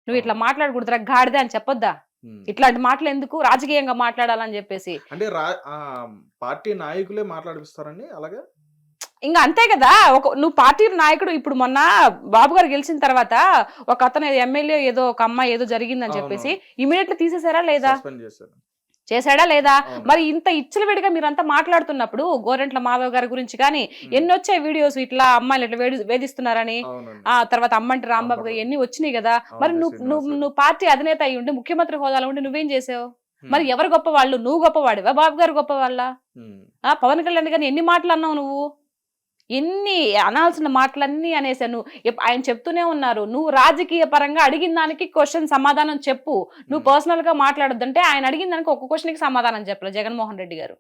నువ్వు ఇట్లా మాట్లాడకూడదురా గాడిద అని చెప్పొద్దా? ఇట్లాంటి మాటలు ఎందుకు రాజకీయంగా మాట్లాడాలని చెప్పేసి. అంటే పార్టీ నాయకులే మాట్లాడిపిస్తారండి అలాగా? ఇంకా అంతే కదా. నువ్వు పార్టీ నాయకుడు. ఇప్పుడు మొన్న బాబు గారు గెలిచిన తర్వాత ఒక అతను ఎమ్మెల్యే ఏదో ఒక అమ్మాయి ఏదో జరిగిందని చెప్పేసి ఇమీడియట్లీ తీసేసారా లేదా? చేశాడా లేదా? మరి ఇంత ఇచ్చలవిడిగా మీరంతా మాట్లాడుతున్నప్పుడు గోరెంట్ల మాధవ్ గారి గురించి కానీ ఎన్ని వచ్చాయి వీడియోస్, ఇట్లా అమ్మాయిలు ఇట్లా వేధిస్తున్నారని. ఆ తర్వాత అమ్మంటి రాంబాబు గారు ఎన్ని వచ్చినాయి కదా. మరి నువ్వు పార్టీ అధినేత అయి ఉండి ముఖ్యమంత్రి హోదాలో ఉండి నువ్వేం చేసావు? మరి ఎవరు గొప్ప వాళ్ళు? నువ్వు గొప్పవాడివా, బాబు గారు గొప్ప వాళ్ళ? పవన్ కళ్యాణ్ గారిని ఎన్ని మాటలు అన్నావు నువ్వు? ఎన్ని అనాల్సిన మాటలన్నీ అనేసాను. ఆయన చెప్తూనే ఉన్నారు, నువ్వు రాజకీయ పరంగా అడిగిన దానికి క్వశ్చన్ సమాధానం చెప్పు, నువ్వు పర్సనల్ గా మాట్లాడొద్దంటే ఆయన అడిగిన దానికి ఒక క్వశ్చన్ కి సమాధానం చెప్పలేదు జగన్మోహన్ రెడ్డి గారు.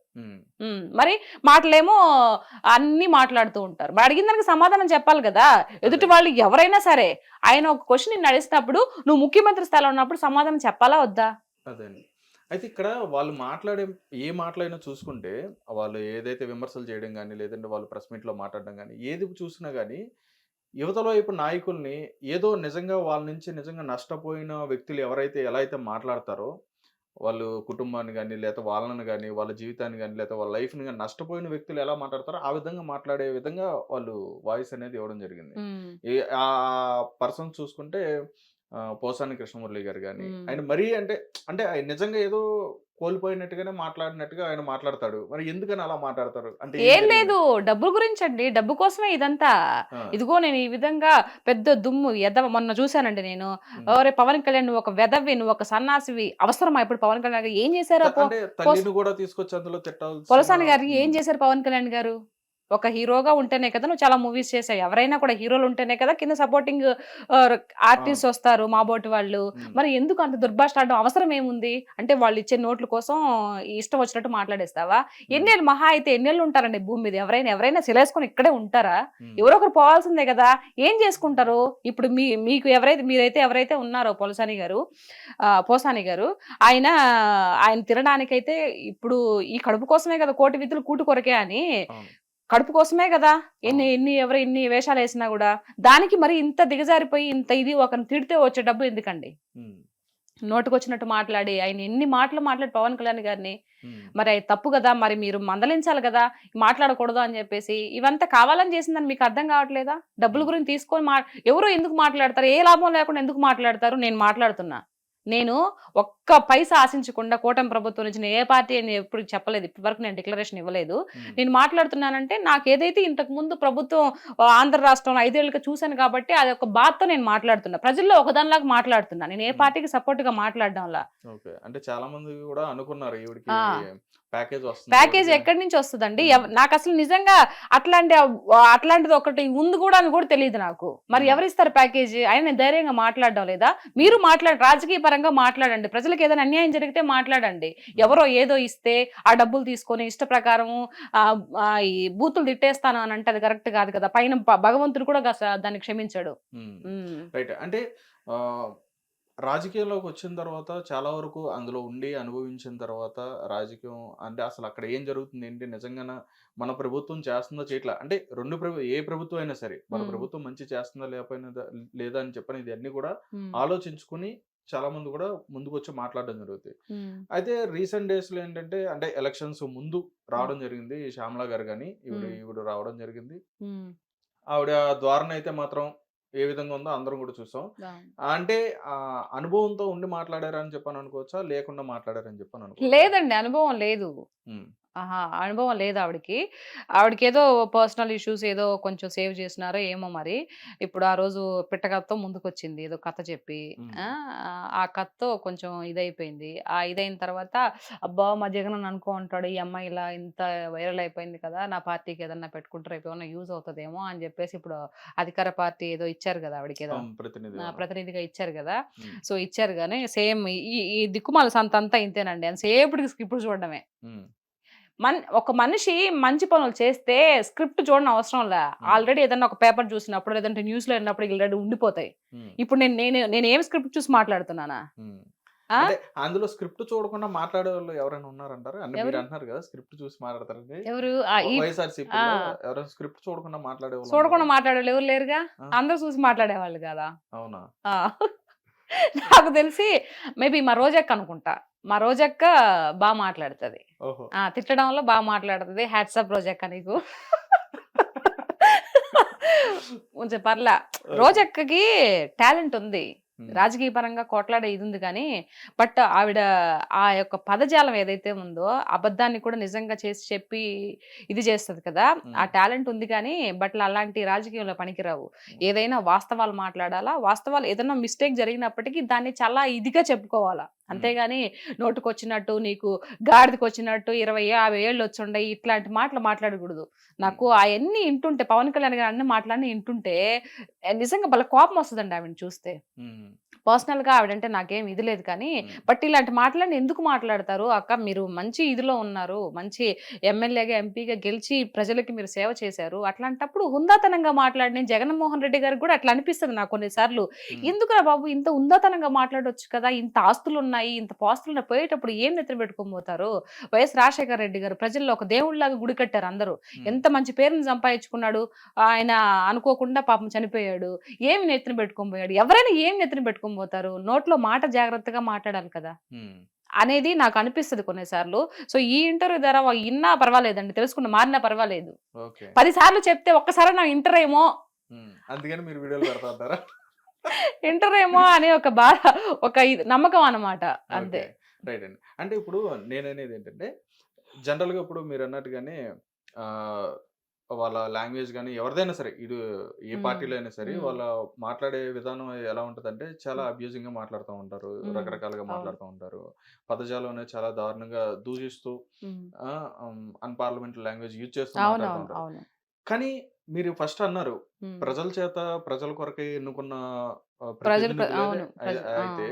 మరి మాటలేమో అన్ని మాట్లాడుతూ ఉంటారు. మరి అడిగిన దానికి సమాధానం చెప్పాలి కదా. ఎదుటి వాళ్ళు ఎవరైనా సరే ఆయన ఒక క్వశ్చన్ నిన్ను అడిగినప్పుడు నువ్వు ముఖ్యమంత్రి స్థాయిలో ఉన్నప్పుడు సమాధానం చెప్పాలా వద్దా? అదే. అయితే ఇక్కడ వాళ్ళు మాట్లాడే ఏ మాటలైనా చూసుకుంటే వాళ్ళు ఏదైతే విమర్శలు చేయడం కానీ లేదంటే వాళ్ళు ప్రెస్ మీట్లో మాట్లాడడం కానీ ఏది చూసినా కానీ యువతలో ఇప్పుడు నాయకుల్ని ఏదో నిజంగా వాళ్ళ నుంచి నిజంగా నష్టపోయిన వ్యక్తులు ఎవరైతే ఎలా అయితే మాట్లాడతారో వాళ్ళు కుటుంబాన్ని కానీ లేదా వాళ్ళని కానీ వాళ్ళ జీవితాన్ని కానీ లేదా వాళ్ళ లైఫ్ని కానీ నష్టపోయిన వ్యక్తులు ఎలా మాట్లాడతారో ఆ విధంగా మాట్లాడే విధంగా వాళ్ళు వాయిస్ అనేది ఇవ్వడం జరిగింది. ఆ పర్సన్ చూసుకుంటే పోసాని కృష్ణమురళి గారు కానీ ఆయన మరీ అంటే అంటే ఆయన నిజంగా ఏదో కోల్పోయినట్టుగానే మాట్లాడినట్టుగా ఆయన మాట్లాడతాడు. మరి ఎందుకని అలా మాట్లాడతారు అంటే ఏం లేదు, డబ్బు గురించి అండి. డబ్బు కోసమే ఇదంతా. ఇదిగో నేను ఈ విధంగా పెద్ద దుమ్ము ఎదవ మొన్న చూశానండి నేను. ఎవరే పవన్ కళ్యాణ్ నువ్వు ఒక వెదవి, నువ్వు ఒక సన్నాసివి, అవసరమా ఇప్పుడు పవన్ కళ్యాణ్ గారు? ఏం చేశారు? కూడా తీసుకొచ్చి అందులో తిట్టాలి. పోసాని గారు ఏం చేశారు పవన్ కళ్యాణ్ గారు? ఒక హీరోగా ఉంటేనే కదా నువ్వు చాలా మూవీస్ చేసావు. ఎవరైనా కూడా హీరోలు ఉంటేనే కదా కింద సపోర్టింగ్ ఆర్టిస్ట్ వస్తారు, మా బోటి వాళ్ళు. మరి ఎందుకు అంత దుర్భాషలాడడం అవసరం ఏముంది? అంటే వాళ్ళు ఇచ్చే నోట్ల కోసం ఇష్టం వచ్చినట్టు మాట్లాడేస్తావా? ఎన్నేళ్ళు మహా అయితే ఎన్నేళ్ళు ఉంటారండి భూమి మీద? ఎవరైనా సిలేసుకొని ఇక్కడే ఉంటారా? ఎవరో ఒకరు పోవాల్సిందే కదా. ఏం చేసుకుంటారు? ఇప్పుడు మీకు ఎవరైతే ఉన్నారో పోసాని గారు ఆయన తినడానికైతే ఇప్పుడు ఈ కడుపు కోసమే కదా, కోటి విధులు కూటు కొరకే అని కడుపు కోసమే కదా ఎన్ని వేషాలు వేసినా కూడా. దానికి మరి ఇంత దిగజారిపోయి ఇంత ఇది ఒకరిని తిడితే వచ్చే డబ్బు ఎందుకండి? నోటుకొచ్చినట్టు మాట్లాడి ఆయన ఎన్ని మాట్లాడి పవన్ కళ్యాణ్ గారిని మరి అది తప్పు కదా. మరి మీరు మందలించాలి కదా, మాట్లాడకూడదు అని చెప్పేసి. ఇవంతా కావాలని చేసిందని మీకు అర్థం కావట్లేదా? డబ్బుల గురించి తీసుకొని ఎవరు ఎందుకు మాట్లాడతారు? ఏ లాభం లేకుండా ఎందుకు మాట్లాడతారు? నేను మాట్లాడుతున్నా. నేను ఒక్క పైసా ఆశించకుండా కూటమి ప్రభుత్వం నుంచి నేను ఏ పార్టీ అని ఎప్పుడు చెప్పలేదు, ఇప్పటి వరకు నేను డిక్లరేషన్ ఇవ్వలేదు. నేను మాట్లాడుతున్నానంటే నాకు ఏదైతే ఇంతకు ముందు ప్రభుత్వం ఆంధ్ర రాష్ట్రంలో 5 ఏళ్ళుగా చూశాను కాబట్టి అది ఒక బాధతో నేను మాట్లాడుతున్నా. ప్రజల్లో ఒకదానిలాగా మాట్లాడుతున్నా. నేను ఏ పార్టీకి సపోర్ట్ గా మాట్లాడడంలా. అంటే చాలా మంది కూడా అనుకున్నారు ప్యాకేజ్ ఎక్కడి నుంచి వస్తుందండి? నాకు అసలు నిజంగా అట్లాంటిది ఒకటి ఉంది కూడా అని కూడా తెలియదు నాకు. మరి ఎవరిస్తారు ప్యాకేజీ? ఆయన నేను ధైర్యంగా మాట్లాడడం లేదా? మీరు రాజకీయ పరంగా మాట్లాడండి. ప్రజలకు ఏదైనా అన్యాయం జరిగితే మాట్లాడండి. ఎవరో ఏదో ఇస్తే ఆ డబ్బులు తీసుకొని ఇష్ట ప్రకారము ఈ బూతులు తిట్టేస్తాను అని అంటే అది కరెక్ట్ కాదు కదా. పైన భగవంతుడు కూడా దాన్ని క్షమించాడు. అంటే రాజకీయాల్లోకి వచ్చిన తర్వాత చాలా వరకు అందులో ఉండి అనుభవించిన తర్వాత రాజకీయం అంటే అసలు అక్కడ ఏం జరుగుతుంది ఏంటి, నిజంగా మన ప్రభుత్వం చేస్తుందో చేయట్లా అంటే ఏ ప్రభుత్వం అయినా సరే మన ప్రభుత్వం మంచి చేస్తుందా లేదా అని చెప్పని ఇది అన్ని కూడా ఆలోచించుకుని చాలా మంది కూడా ముందుకు వచ్చి మాట్లాడడం జరుగుతుంది. అయితే రీసెంట్ డేస్ లో ఏంటంటే అంటే ఎలక్షన్స్ ముందు రావడం జరిగింది శ్యామలా గారు కానీ ఈవిడ రావడం జరిగింది. ఆవిడ ద్వారా అయితే మాత్రం ఏ విధంగా ఉందో అందరం కూడా చూసాం. అంటే అనుభవంతో ఉండి మాట్లాడారని చెప్పని అనుకోవచ్చా, లేకుండా మాట్లాడారని చెప్పని అనుకో? లేదండి, అనుభవం లేదు. అనుభవం లేదు ఆవిడకి ఏదో పర్సనల్ ఇష్యూస్ ఏదో కొంచెం సేవ్ చేసినారో ఏమో మరి. ఇప్పుడు ఆ రోజు పిట్టకథతో ముందుకు వచ్చింది ఏదో కథ చెప్పి. ఆ కథతో కొంచెం ఇదైపోయింది. ఆ ఇదైన తర్వాత అబ్బా మా జగన్ అనుకో ఉంటాడు, ఈ అమ్మాయి ఇలా ఇంత వైరల్ అయిపోయింది కదా, నా పార్టీకి ఏదన్నా పెట్టుకుంటారు రేపు ఏమన్నా యూజ్ అవుతుందేమో అని చెప్పేసి ఇప్పుడు అధికార పార్టీ ఏదో ఇచ్చారు కదా ఆవిడకి, ఏదో ప్రతినిధిగా ఇచ్చారు కదా. సో ఇచ్చారు కానీ సేమ్ ఈ దిక్కుమాల సంత అంతా ఇంతేనండి. అని సేపటికి స్క్రిప్ట్ చూడడమే. ఒక మనిషి మంచి పనులు చేస్తే స్క్రిప్ట్ చూడడం అవసరం లే. ఆల్రెడీ ఏదన్నా ఒక పేపర్ చూసినప్పుడు లేదంటే న్యూస్ లో వెళ్ళినప్పుడు ఆల్రెడీ ఉండిపోతాయి. ఇప్పుడు నేను ఏం స్క్రిప్ట్ చూసి మాట్లాడుతున్నానా? అందులో స్క్రిప్ట్ చూడకుండా మాట్లాడే వాళ్ళు ఎవరైనా ఉన్నారంటారు? మీరు అంటున్నారు కదా స్క్రిప్ట్ చూసి మాట్లాడతారండి. ఎవరు స్క్రిప్ట్ చూడకుండా మాట్లాడేవాళ్ళు ఎవరు లేరుగా. అందరూ చూసి మాట్లాడేవాళ్ళు కదా. అవునా? నాకు తెలిసి మేబీ మా రోజక్క అనుకుంటా. మా రోజక్క బాగా మాట్లాడుతుంది, ఓహో! తిట్టడంలో బాగా మాట్లాడుతుంది. హ్యాట్సాప్ రోజక్క నీకు. కొంచెం పర్లా. రోజక్కకి టాలెంట్ ఉంది, రాజకీయ పరంగా కొట్లాడే ఇది ఉంది, కానీ బట్ ఆవిడ ఆ యొక్క పదజాలం ఏదైతే ఉందో అబద్ధాన్ని కూడా నిజంగా చేసి చెప్పి ఇది చేస్తుంది కదా, ఆ టాలెంట్ ఉంది. కానీ బట్ అలాంటి రాజకీయంలో పనికిరావు. ఏదైనా వాస్తవాలు మాట్లాడాలా, వాస్తవాలు ఏదైనా మిస్టేక్ జరిగినప్పటికీ దాన్ని చాలా ఇదిగా చెప్పుకోవాలా. అంతేగాని నోటుకొచ్చినట్టు నీకు గాడిదకి వచ్చినట్టు 20-50 ఏళ్ళు వచ్చుండే ఇట్లాంటి మాటలు మాట్లాడకూడదు. నాకు అవన్నీ వింటుంటే, పవన్ కళ్యాణ్ గారు అన్ని మాటలన్నీ వింటుంటే నిజంగా వాళ్ళ కోపం వస్తుందండి ఆవిడని చూస్తే. పర్సనల్ గా ఆవిడంటే నాకేం ఇది లేదు, కానీ బట్ ఇలాంటి మాటలన్నీ ఎందుకు మాట్లాడతారు అక్క? మీరు మంచి ఇదిలో ఉన్నారు, మంచి ఎమ్మెల్యేగా ఎంపీగా గెలిచి ప్రజలకి మీరు సేవ చేశారు. అట్లాంటప్పుడు హుందాతనంగా మాట్లాడి, జగన్మోహన్ రెడ్డి గారికి కూడా అట్లా అనిపిస్తుంది నాకు కొన్నిసార్లు. ఎందుకురా బాబు ఇంత హుందాతనంగా మాట్లాడొచ్చు కదా, ఇంత ఆస్తులు ఉన్నాయి, ఇంత పాస్తులు పోయేటప్పుడు ఏం నెత్తిన పెట్టుకొని పోతారు? వైఎస్ రాజశేఖర రెడ్డి గారు ప్రజల్లో ఒక దేవుళ్ళలాగా గుడి కట్టారు అందరూ. ఎంత మంచి పేరుని సంపాదించుకున్నాడు ఆయన, అనుకోకుండా పాపం చనిపోయాడు. ఏమి నెత్తిన పెట్టుకొని పోయాడు? ఎవరైనా ఏం నెత్తిన పెట్టుకొని పోతారు? నోట్లో మాట జాగ్రత్తగా మాట్లాడాలి కదా అనేది నాకు అనిపిస్తుంది కొన్నిసార్లు. సో ఈ ఇంటర్వ్యూ ద్వారా ఇన్నా పర్వాలేదండి, తెలుసుకున్న మారినా పర్వాలేదు. 10 సార్లు చెప్తే ఒక్కసారి నా ఇంటర్ ఏమో, అందుకని మీరు వీడియోలు పెడతా ఉంటారా? ఇంటర్ ఏమో అనే ఒక బాధ, ఒక నమ్మకం అన్నమాట, అంతే. రైట్ అండి. అంటే ఇప్పుడు నేననేది ఏంటంటే, జనరల్గా ఇప్పుడు మీరు అన్నట్టుగానే వాళ్ళ లాంగ్వేజ్ కానీ ఎవరిదైనా సరే, ఇటు ఏ పార్టీలో అయినా సరే, వాళ్ళ మాట్లాడే విధానం ఎలా ఉంటుందంటే చాలా అబ్యూజింగ్ గా మాట్లాడుతూ ఉంటారు, రకరకాలుగా మాట్లాడుతూ ఉంటారు. పదజాలం అనేది చాలా దారుణంగా దూషిస్తూ అన్పార్లమెంటరీ లాంగ్వేజ్ యూజ్ చేస్తూ మాట్లాడుతూ ఉంటారు. కానీ మీరు ఫస్ట్ అన్నారు ప్రజల చేత ప్రజల కొరకే ఎన్నుకున్న అయితే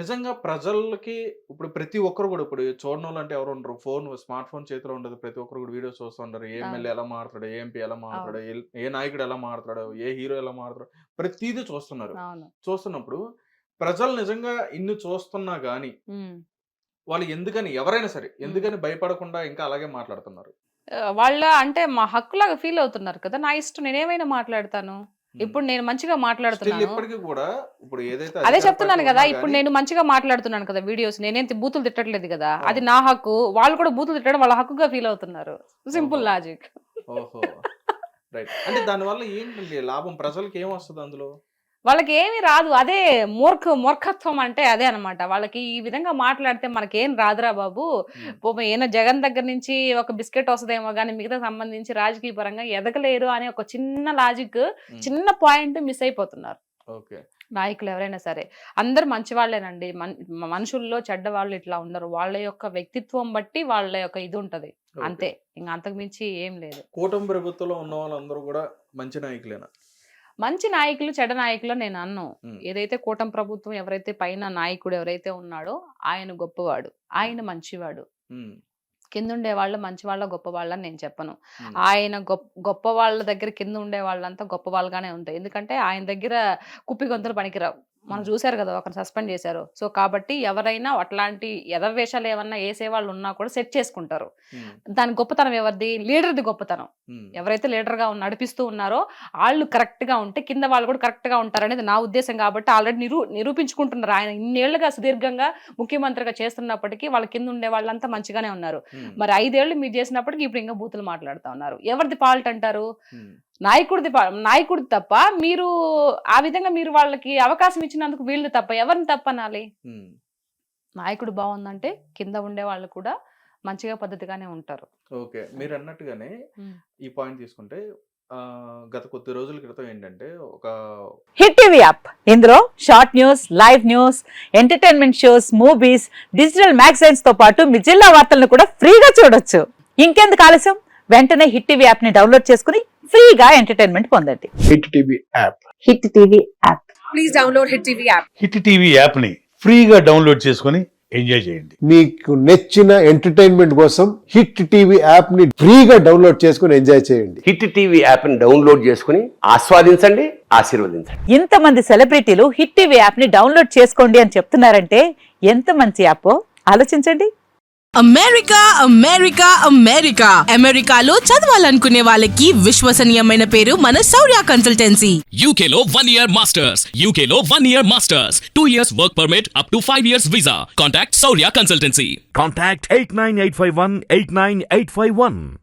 నిజంగా ప్రజలకి ఇప్పుడు ప్రతి ఒక్కరు కూడా, ఇప్పుడు చూడడం అంటే ఎవరు ఉండరు, స్మార్ట్ ఫోన్ చేతిలో ఉండదు, ప్రతి ఒక్కరు కూడా వీడియోస్ చూస్తూ ఉంటారు. ఏ ఎమ్మెల్యే ఎలా మాట్లాడు, ఏ ఎంపీ ఎలా మాట్లాడు, ఏ నాయకుడు ఎలా మాట్లాడు, ఏ హీరో ఎలా మాట్లాడు, ప్రతిదీ చూస్తున్నారు. చూస్తున్నప్పుడు ప్రజలు నిజంగా ఇన్ని చూస్తున్నా గానీ వాళ్ళు ఎందుకని, ఎవరైనా సరే ఎందుకని భయపడకుండా ఇంకా అలాగే మాట్లాడుతున్నారు? వాళ్ళ అంటే మా హక్కులాగా ఫీల్ అవుతున్నారు కదా, నా ఇష్టం నేనేమైనా మాట్లాడతాను. ఇప్పుడు నేను మంచిగా మాట్లాడుతున్నాను, అదే చెప్తున్నాను కదా. ఇప్పుడు నేను మంచిగా మాట్లాడుతున్నాను కదా వీడియోస్, నేనేం బూతులు తిట్టట్లేదు కదా, అది నా హక్కు. వాళ్ళు కూడా బూతులు తిట్టడం వాళ్ళ హక్కుగా ఫీల్ అవుతున్నారు. Simple logic. ఓహో రైట్. అంటే దానివల్ల ఏంటండి లాభం, ప్రజలకి ఏం వస్తుంది అందులో? వాళ్ళకి ఏమీ రాదు. అదే మూర్ఖత్వం అంటే అదే అనమాట. వాళ్ళకి ఈ విధంగా మాట్లాడితే మనకేం రాదురా బాబు, ఏమైనా జగన్ దగ్గర నుంచి ఒక బిస్కెట్ వస్తుందేమో కానీ మిగతా సంబంధించి రాజకీయ పరంగా ఎదగలేరు అనే ఒక చిన్న లాజిక్, చిన్న పాయింట్ మిస్ అయిపోతున్నారు నాయకులు ఎవరైనా సరే. అందరు మంచి వాళ్ళేనండి, మనుషుల్లో చెడ్డవాళ్ళు ఇట్లా ఉండరు. వాళ్ళ యొక్క వ్యక్తిత్వం బట్టి వాళ్ళ యొక్క ఇది ఉంటది, అంతే. ఇంకా అంతకు మించి ఏం లేదు. కూటమి ప్రభుత్వంలో ఉన్న వాళ్ళందరూ కూడా మంచి నాయకులేనా? మంచి నాయకులు చెడ్డ నాయకులు నేను అన్ను. ఏదైతే కూటమి ప్రభుత్వం ఎవరైతే పైన నాయకుడు ఎవరైతే ఉన్నాడో ఆయన గొప్పవాడు, ఆయన మంచివాడు. కింద ఉండే వాళ్ళు మంచి వాళ్ళ గొప్ప వాళ్ళని నేను చెప్పను. ఆయన గొప్ప వాళ్ళ దగ్గర కింద ఉండే వాళ్ళంతా గొప్ప వాళ్ళగానే ఉంటాయి. ఎందుకంటే ఆయన దగ్గర కుప్పి గొంతులు పనికిరావు. మనం చూసారు కదా, ఒకరిని సస్పెండ్ చేశారు. సో కాబట్టి ఎవరైనా అట్లాంటి ఎదవేషాలు ఏమన్నా వేసే వాళ్ళు ఉన్నా కూడా సెట్ చేసుకుంటారు. దాని గొప్పతనం ఎవరిది? లీడర్ది గొప్పతనం. ఎవరైతే లీడర్ గా నడిపిస్తూ ఉన్నారో వాళ్ళు కరెక్ట్ గా ఉంటే కింద వాళ్ళు కూడా కరెక్ట్ గా ఉంటారు అనేది నా ఉద్దేశం. కాబట్టి ఆల్రెడీ నిరూపించుకుంటున్నారు. ఆయన ఇన్నేళ్లుగా సుదీర్ఘంగా ముఖ్యమంత్రిగా చేస్తున్నప్పటికీ వాళ్ళ కింద ఉండే వాళ్ళంతా మంచిగానే ఉన్నారు. మరి 5 ఏళ్ళు మీరు చేసినప్పటికీ ఇప్పుడు ఇంకా బూతులు మాట్లాడుతూ ఉన్నారు. ఎవరిది ఫాల్ట్ అంటారు? నాయకుడిది తప్ప. మీరు ఆ విధంగా మీరు వాళ్ళకి అవకాశం ఇచ్చినందుకు వీళ్ళు తప్ప, ఎవరిని తప్పనాలి? నాయకుడు బాగుందంటే కింద ఉండే వాళ్ళు కూడా మంచిగా పద్ధతిగానే ఉంటారు. ఓకే, మీరు అన్నట్టుగానే ఈ పాయింట్ తీసుకుంటే గత కొద్ది రోజుల క్రితం ఏంటంటే ఒక హిట్ టీవీ యాప్, ఇందులో short news, live news, entertainment shows, movies, digital magazines తో పాటు మీ జిల్లా వార్తలను కూడా ఫ్రీగా చూడొచ్చు. ఇంకెందుకు ఆలస్యం, వెంటనే హిట్ టీవీ యాప్ ని డౌన్లోడ్ చేసుకుని ఫ్రీగా ఎంటర్టైన్మెంట్ పొందండి. Hit TV app, hit TV app, please download hit TV app. Hit TV app ని ఫ్రీగా డౌన్లోడ్ చేసుకుని ఎంజాయ్ చేయండి. మీకు నచ్చిన ఎంటర్టైన్మెంట్ కోసం హిట్ టీవీ యాప్ ని ఫ్రీగా డౌన్లోడ్ చేసుకుని ఎంజాయ్ చేయండి. హిట్ టీవీ యాప్ ని డౌన్లోడ్ చేసుకుని ఆస్వాదించండి, ఆశీర్వదించండి. ఇంతమంది సెలబ్రిటీలు హిట్ టీవీ యాప్ ని డౌన్లోడ్ చేసుకోండి అని చెప్తున్నారంటే ఎంత మంచి యాప్ ఆలోచించండి. అమెరికా అమెరికా అమెరికా అమెరికాలో చదవాలనుకునే వాళ్ళకి విశ్వసనీయమైన పేరు మన శౌర్య consultancy. UK Law 1 Year Masters. UK Law 1 Year Masters. 2 years work permit up to 5 years visa. Contact Saurya Consultancy. Contact 89851 89851.